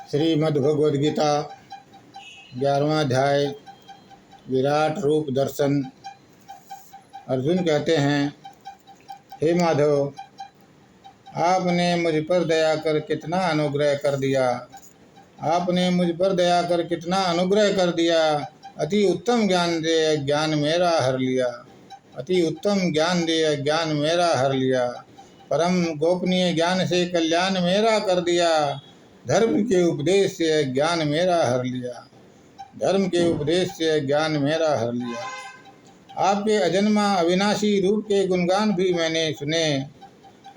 श्रीमद्भगवद्गीता 11वां अध्याय विराट रूप दर्शन। अर्जुन कहते हैं, हे माधव, आपने मुझ पर दया कर कितना अनुग्रह कर दिया। आपने मुझ पर दया कर कितना अनुग्रह कर दिया। अति उत्तम ज्ञान दे ज्ञान मेरा हर लिया। अति उत्तम ज्ञान दे ज्ञान मेरा हर लिया। परम गोपनीय ज्ञान से कल्याण मेरा कर दिया। धर्म के उपदेश से ज्ञान मेरा हर लिया। धर्म के उपदेश से ज्ञान मेरा हर लिया। आपके अजन्मा अविनाशी रूप के गुणगान भी मैंने सुने।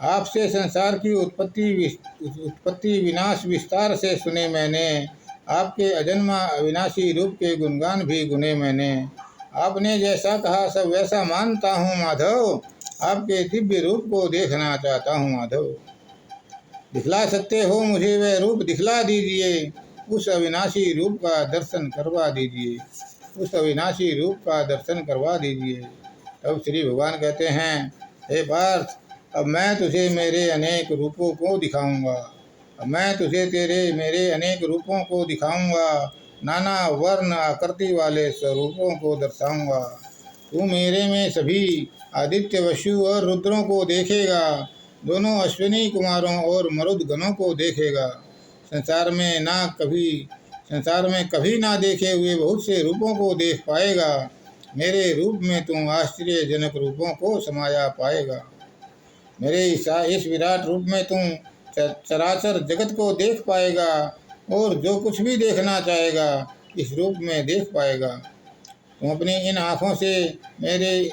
आपसे संसार की उत्पत्ति विनाश विस्तार से सुने मैंने। आपके अजन्मा अविनाशी रूप के गुणगान भी गुने मैंने। आपने जैसा कहा सब वैसा मानता हूँ माधव। आपके दिव्य रूप को देखना चाहता हूँ माधव। दिखला सकते हो मुझे वह रूप दिखला दीजिए। उस अविनाशी रूप का दर्शन करवा दीजिए। उस अविनाशी रूप का दर्शन करवा दीजिए। तब श्री भगवान कहते हैं, हे पार्थ, अब मैं तुझे मेरे अनेक रूपों को दिखाऊंगा। अब मैं तुझे मेरे अनेक रूपों को दिखाऊंगा। नाना वर्ण आकृति वाले स्वरूपों को दर्शाऊंगा। तू मेरे में सभी आदित्य वसु और रुद्रों को देखेगा। दोनों अश्विनी कुमारों और मरुद गणों को देखेगा। संसार में कभी ना देखे हुए बहुत से रूपों को देख पाएगा। मेरे रूप में तू आश्चर्यजनक रूपों को समाया पाएगा। मेरे इस विराट रूप में तू चराचर जगत को देख पाएगा और जो कुछ भी देखना चाहेगा इस रूप में देख पाएगा। तू अपनी इन आँखों से मेरे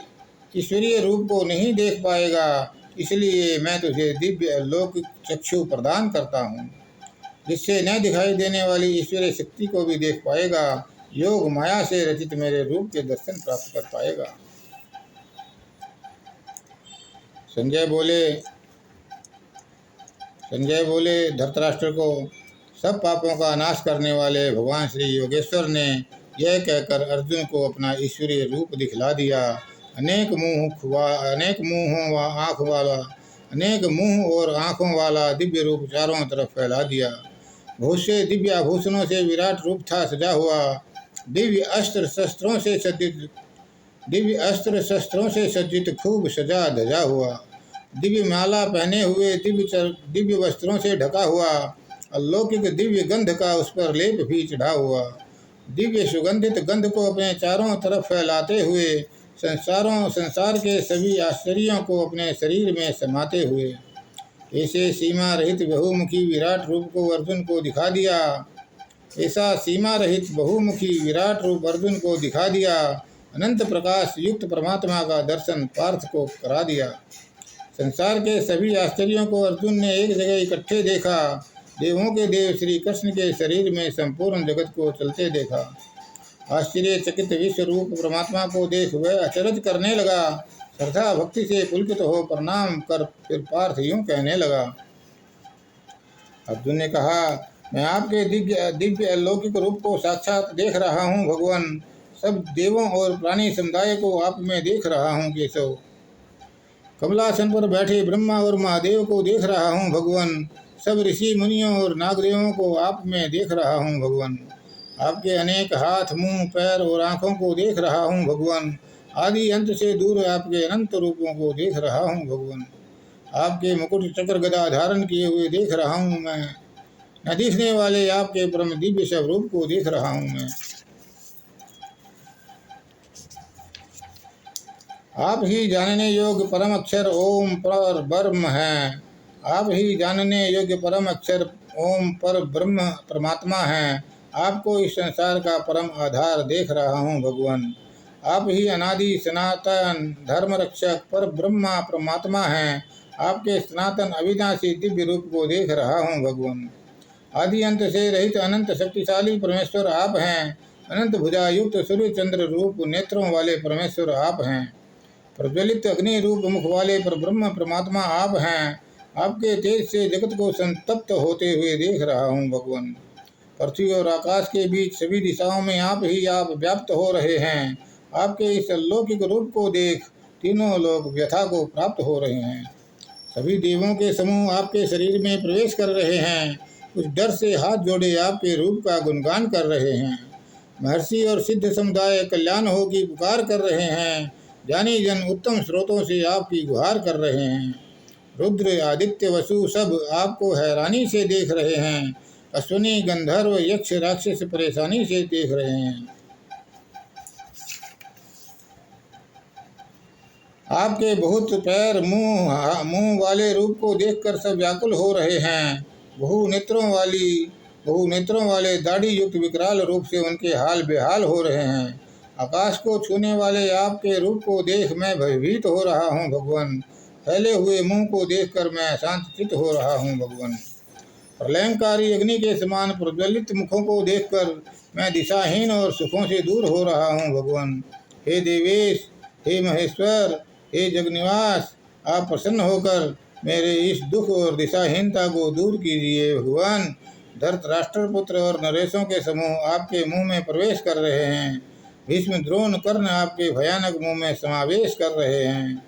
ईश्वरीय रूप को नहीं देख पाएगा, इसलिए मैं तुझे दिव्य अलौकिक चक्षु प्रदान करता हूँ, जिससे न दिखाई देने वाली ईश्वरीय शक्ति को भी देख पाएगा। योग माया से रचित मेरे रूप के दर्शन प्राप्त कर पाएगा। संजय बोले धृतराष्ट्र को सब पापों का नाश करने वाले भगवान श्री योगेश्वर ने यह कहकर अर्जुन को अपना ईश्वरीय रूप दिखला दिया। अनेक मुंह और आँखों वाला दिव्य रूप चारों तरफ फैला दिया। बहुत से दिव्य आभूषणों से विराट रूप था सजा हुआ। दिव्य अस्त्र शस्त्रों से सज्जित खूब सजा धजा हुआ। दिव्य माला पहने हुए दिव्य वस्त्रों से ढका हुआ। अलौकिक दिव्य गंध का उस पर लेप भी चढ़ा हुआ। दिव्य सुगंधित गंध को अपने चारों तरफ फैलाते हुए संसार के सभी आश्चर्यों को अपने शरीर में समाते हुए ऐसे सीमा रहित बहुमुखी विराट रूप को अर्जुन को दिखा दिया। ऐसा सीमा रहित बहुमुखी विराट रूप अर्जुन को दिखा दिया। अनंत प्रकाश युक्त परमात्मा का दर्शन पार्थ को करा दिया। संसार के सभी आश्चर्यों को अर्जुन ने एक जगह इकट्ठे देखा। देवों के देव श्री कृष्ण के शरीर में संपूर्ण जगत को चलते देखा। आश्चर्यचकित विश्व रूप परमात्मा को देख वह अचरज करने लगा। श्रद्धा भक्ति से पुलकित हो प्रणाम कर फिर पार्थ यूं कहने लगा। अर्जुन ने कहा, मैं आपके दिव्य अलौकिक रूप को साक्षात देख रहा हूँ भगवान। सब देवों और प्राणी समुदाय को आप में देख रहा हूँ केशव। कमलासन पर बैठे ब्रह्मा और महादेव को देख रहा हूँ भगवान। सब ऋषि मुनियों और नागदेवों को आप में देख रहा हूँ भगवान। आपके अनेक हाथ, मुंह, पैर और आँखों को देख रहा हूँ भगवान। आदि अंत से दूर आपके अनंत रूपों को देख रहा हूँ भगवान। आपके मुकुट चक्र गदा धारण किए हुए देख रहा हूँ मैं। न दिखने वाले आपके परम दिव्य स्वरूप को देख रहा हूँ मैं। आप ही जानने योग्य परम अक्षर ओम पर ब्रह्म हैं। आप ही जानने योग्य परम अक्षर ओम पर ब्रह्म परमात्मा हैं। आपको इस संसार का परम आधार देख रहा हूँ भगवान। आप ही अनादि सनातन धर्म रक्षक पर ब्रह्मा परमात्मा हैं। आपके सनातन अविनाशी दिव्य रूप को देख रहा हूँ भगवान। आदि अंत से रहित अनंत शक्तिशाली परमेश्वर आप हैं। अनंत भुजा युक्त सूर्य चंद्र रूप नेत्रों वाले परमेश्वर आप हैं। प्रज्वलित अग्नि रूप मुख वाले पर ब्रह्म परमात्मा आप हैं। आपके तेज से जगत को संतप्त होते हुए देख रहा हूँ भगवान। पृथ्वी और आकाश के बीच सभी दिशाओं में आप व्याप्त हो रहे हैं। आपके इस अलौकिक रूप को देख तीनों लोग व्यथा को प्राप्त हो रहे हैं। सभी देवों के समूह आपके शरीर में प्रवेश कर रहे हैं। उस डर से हाथ जोड़े आपके रूप का गुणगान कर रहे हैं। महर्षि और सिद्ध समुदाय कल्याण हो की पुकार कर रहे हैं। ज्ञानी जन उत्तम स्रोतों से आपकी गुहार कर रहे हैं। रुद्र आदित्य वसु सब आपको हैरानी से देख रहे हैं। अश्विनी गंधर्व यक्ष राक्षस परेशानी से देख रहे हैं। आपके बहुत पैर मुंह वाले रूप को देखकर सब व्याकुल हो रहे हैं। बहु नेत्रों वाले दाढ़ी युक्त विकराल रूप से उनके हाल बेहाल हो रहे हैं। आकाश को छूने वाले आपके रूप को देख मैं भयभीत हो रहा हूँ भगवान। फैले हुए मुंह को देखकर मैं शांतचित्त हो रहा हूँ भगवान। प्रलयंकारी अग्नि के समान प्रज्वलित मुखों को देखकर मैं दिशाहीन और सुखों से दूर हो रहा हूँ भगवान। हे देवेश, हे महेश्वर, हे जगनिवास, आप प्रसन्न होकर मेरे इस दुख और दिशाहीनता को दूर कीजिए भगवान। धृतराष्ट्र पुत्र और नरेशों के समूह आपके मुंह में प्रवेश कर रहे हैं। भीष्म द्रोण कर्ण आपके भयानक मुंह में समावेश कर रहे हैं।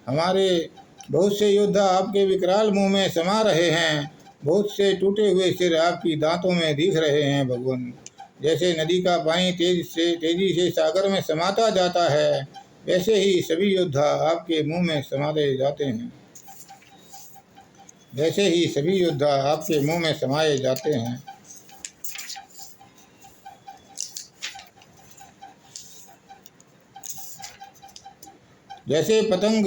हमारे बहुत से योद्धा आपके विकराल मुंह में समा रहे हैं। बहुत से टूटे हुए सिर आपकी दांतों में दिख रहे हैं भगवान। जैसे नदी का पानी तेजी से सागर में समाता जाता है, वैसे ही सभी योद्धा आपके मुंह में समाये जाते हैं। वैसे ही सभी योद्धा आपके मुंह में समाये जाते हैं। जैसे पतंग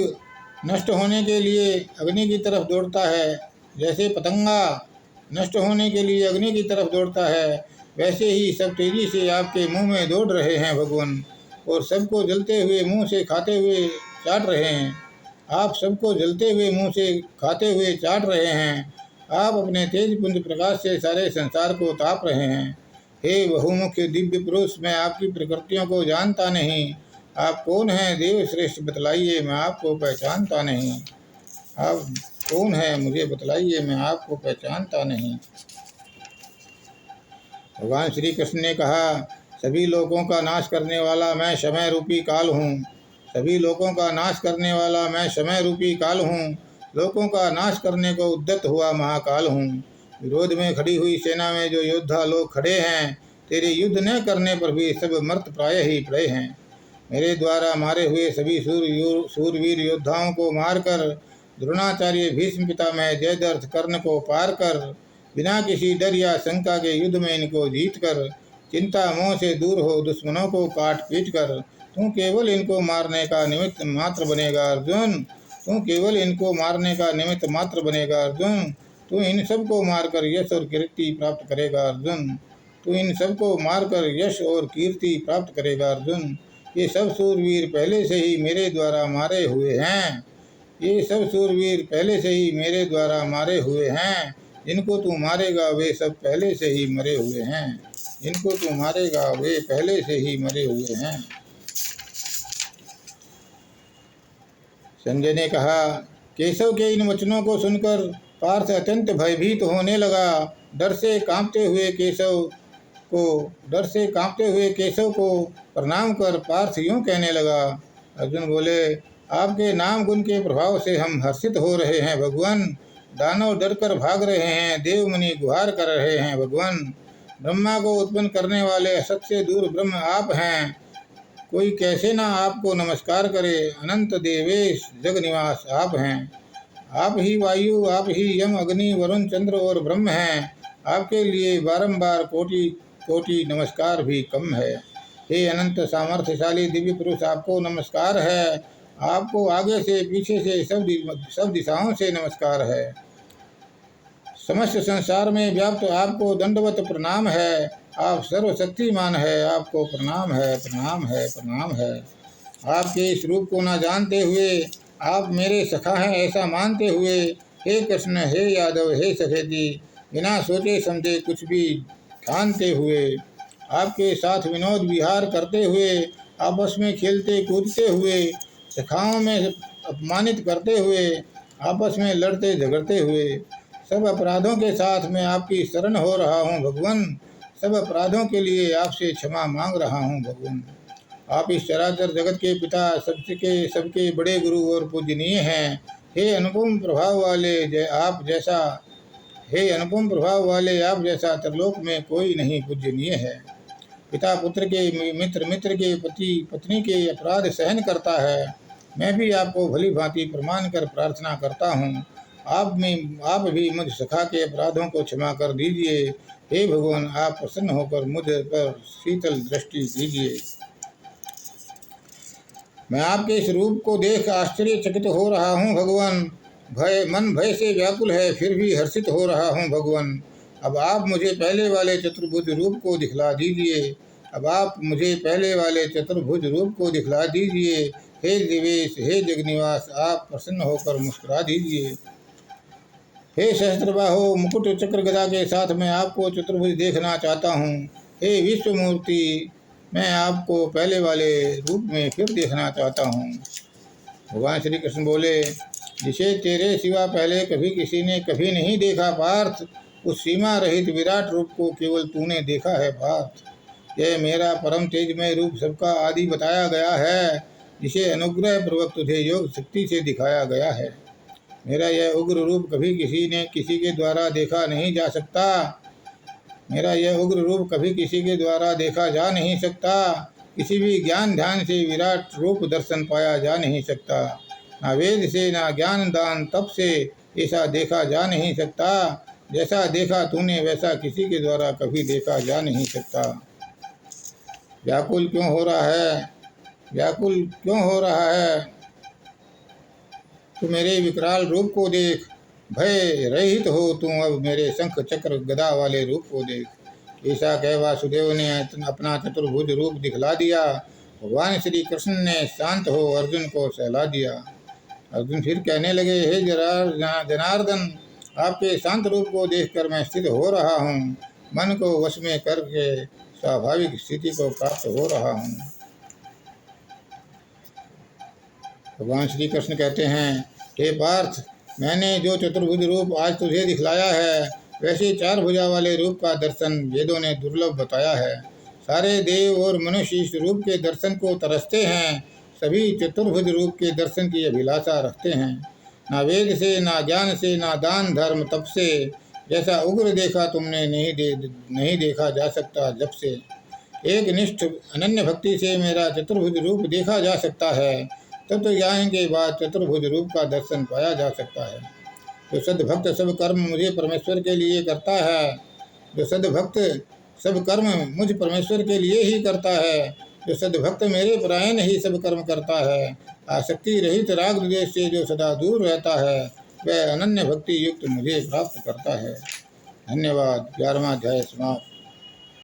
नष्ट होने के लिए अग्नि की तरफ दौड़ता है, जैसे पतंगा नष्ट होने के लिए अग्नि की तरफ दौड़ता है, वैसे ही सब तेजी से आपके मुंह में दौड़ रहे हैं भगवान, और सबको जलते हुए मुंह से खाते हुए चाट रहे हैं। आप सबको जलते हुए मुंह से खाते हुए चाट रहे हैं। आप अपने तेज पुंज प्रकाश से सारे संसार को ताप रहे हैं। हे बहुमुख दिव्य पुरुष, मैं आपकी प्रकृतियों को जानता नहीं। आप कौन हैं देव श्रेष्ठ, बतलाइए, मैं आपको पहचानता नहीं। आप कौन है मुझे बतलाइए, मैं आपको पहचानता नहीं। भगवान श्री कृष्ण ने कहा, सभी लोगों का नाश करने वाला मैं समय रूपी काल हूँ। सभी लोगों का नाश करने वाला मैं समय रूपी काल हूँ। लोगों का नाश करने को उद्यत हुआ महाकाल हूँ। विरोध में खड़ी हुई सेना में जो योद्धा लोग खड़े हैं, तेरे युद्ध न करने पर भी सब मर्त प्राय ही पड़े हैं। मेरे द्वारा मारे हुए सभी सूरवीर योद्धाओं को मारकर, द्रोणाचार्य भीष्म पितामह जयद्रथ कर्ण को पार कर, बिना किसी डर या शंका के युद्ध में इनको जीत कर, चिंता मोह से दूर हो दुश्मनों को काट पीट कर, तू केवल इनको मारने का निमित्त मात्र बनेगा अर्जुन। तू केवल इनको मारने का निमित्त मात्र बनेगा अर्जुन। तू इन सबको मारकर यश और कीर्ति प्राप्त करेगा अर्जुन। तू इन सबको मारकर यश और कीर्ति प्राप्त करेगा अर्जुन। ये सब सूरवीर पहले से ही मेरे द्वारा मारे हुए हैं। ये सब सूरवीर पहले से ही मेरे द्वारा मारे हुए हैं। जिनको तू मारेगा वे सब पहले से ही मरे हुए हैं। जिनको तू मारेगा वे पहले से ही मरे हुए हैं। संजय ने कहा, केशव के इन वचनों को सुनकर पार्थ अत्यंत भयभीत होने लगा। डर से कांपते हुए केशव को प्रणाम कर पार्थ यूँ कहने लगा। अर्जुन बोले, आपके नाम गुण के प्रभाव से हम हर्षित हो रहे हैं भगवान। दानव डरकर भाग रहे हैं, देवमुनि गुहार कर रहे हैं भगवान। ब्रह्मा को उत्पन्न करने वाले असत से दूर ब्रह्म आप हैं। कोई कैसे ना आपको नमस्कार करे। अनंत देवेश जगनिवास आप हैं। आप ही वायु, आप ही यम, अग्नि, वरुण, चंद्र और ब्रह्म हैं। आपके लिए बारंबार कोटि कोटि नमस्कार भी कम है। हे अनंत सामर्थ्यशाली दिव्य पुरुष, आपको नमस्कार है। आपको आगे से पीछे से सब दिशाओं से नमस्कार है। समस्त संसार में व्याप्त आपको दंडवत प्रणाम है। आप सर्वशक्तिमान है, आपको प्रणाम है, प्रणाम है, प्रणाम है। आपके इस रूप को न जानते हुए, आप मेरे सखा हैं ऐसा मानते हुए, हे कृष्ण, हे यादव, हे सखेती, बिना सोचे समझे कुछ भी ठानते हुए, आपके साथ विनोद विहार करते हुए, आपस में खेलते कूदते हुए, सखाओं में अपमानित करते हुए, आपस में लड़ते झगड़ते हुए, सब अपराधों के साथ मैं आपकी शरण हो रहा हूँ भगवान। सब अपराधों के लिए आपसे क्षमा मांग रहा हूँ भगवान। आप इस चराचर जगत के पिता, सबके बड़े गुरु और पूजनीय हैं। हे अनुपम प्रभाव वाले, आप जैसा हे अनुपम प्रभाव वाले, आप जैसा त्रिलोक में कोई नहीं पूजनीय है। पिता पुत्र के, मित्र मित्र के, पति पत्नी के अपराध सहन करता है। मैं भी आपको भली भांति प्रमाण कर प्रार्थना करता हूँ, आप भी मुझ सखा के अपराधों को क्षमा कर दीजिए। हे भगवान, आप प्रसन्न होकर मुझ पर शीतल दृष्टि दीजिए। मैं आपके इस रूप को देख आश्चर्यचकित हो रहा हूँ भगवान। मन भय से व्याकुल है, फिर भी हर्षित हो रहा हूँ भगवान। अब आप मुझे पहले वाले चतुर्भुज रूप को दिखला दीजिए। दिखला दीजिए। हे दिवेश, हे जगनिवास, आप प्रसन्न होकर मुस्कुरा दीजिए। हे सहस्त्रबाहो, मुकुट चक्र गदा के साथ मैं आपको चतुर्भुज देखना चाहता हूँ। हे विश्वमूर्ति, मैं आपको पहले वाले रूप में फिर देखना चाहता हूँ। भगवान श्री कृष्ण बोले, जिसे तेरे सिवा पहले कभी किसी ने कभी नहीं देखा पार्थ, उस सीमा रहित विराट रूप को केवल तूने देखा है पार्थ। यह मेरा परम तेजमय रूप सबका आदि बताया गया है, जिसे अनुग्रह पूर्वक तुझे योग शक्ति से दिखाया गया है। मेरा यह उग्र रूप कभी किसी के द्वारा देखा जा नहीं सकता। किसी भी ज्ञान ध्यान से विराट रूप दर्शन पाया जा नहीं सकता। ना वेद से, ना ज्ञान दान तप से ऐसा देखा जा नहीं सकता। जैसा देखा तूने वैसा किसी के द्वारा कभी देखा जा नहीं सकता। व्याकुल क्यों हो रहा है? तू मेरे विकराल रूप को देख। भय रहित हो तू अब मेरे शंख चक्र गदा वाले रूप को देख। ऐसा कह वासुदेव ने अपना चतुर्भुज रूप दिखला दिया। भगवान श्री कृष्ण ने शांत हो अर्जुन को सहला दिया। अर्जुन फिर कहने लगे, हे जनार्दन, आपके शांत रूप को देखकर मैं स्थिर हो रहा हूँ। मन को वश में करके स्वाभाविक स्थिति को प्राप्त हो रहा हूँ। भगवान श्री कृष्ण कहते हैं, हे पार्थ, मैंने जो चतुर्भुज रूप आज तुझे दिखलाया है, वैसे चार भुजा वाले रूप का दर्शन वेदों ने दुर्लभ बताया है। सारे देव और मनुष्य इस रूप के दर्शन को तरसते हैं। सभी चतुर्भुज रूप के दर्शन की अभिलाषा रखते हैं। ना वेद से, ना ज्ञान से, ना दान धर्म तप से जैसा उग्र देखा तुमने नहीं देखा जा सकता। जब से एक निष्ठ अनन्य भक्ति से मेरा चतुर्भुज रूप देखा जा सकता है, तब तो ज्ञान के बाद चतुर्भुज रूप का दर्शन पाया जा सकता है। जो सद्भक्त सब कर्म मुझे परमेश्वर के लिए करता है, जो सद्भक्त सब कर्म मुझ परमेश्वर के लिए ही करता है, जो सद्भक्त मेरे परायण ही सब कर्म करता है, आसक्ति रहित राग द्वेष से जो सदा दूर रहता है, वह अनन्य भक्ति युक्त मुझे प्राप्त करता है। धन्यवाद। 11वां अध्याय समाप्त।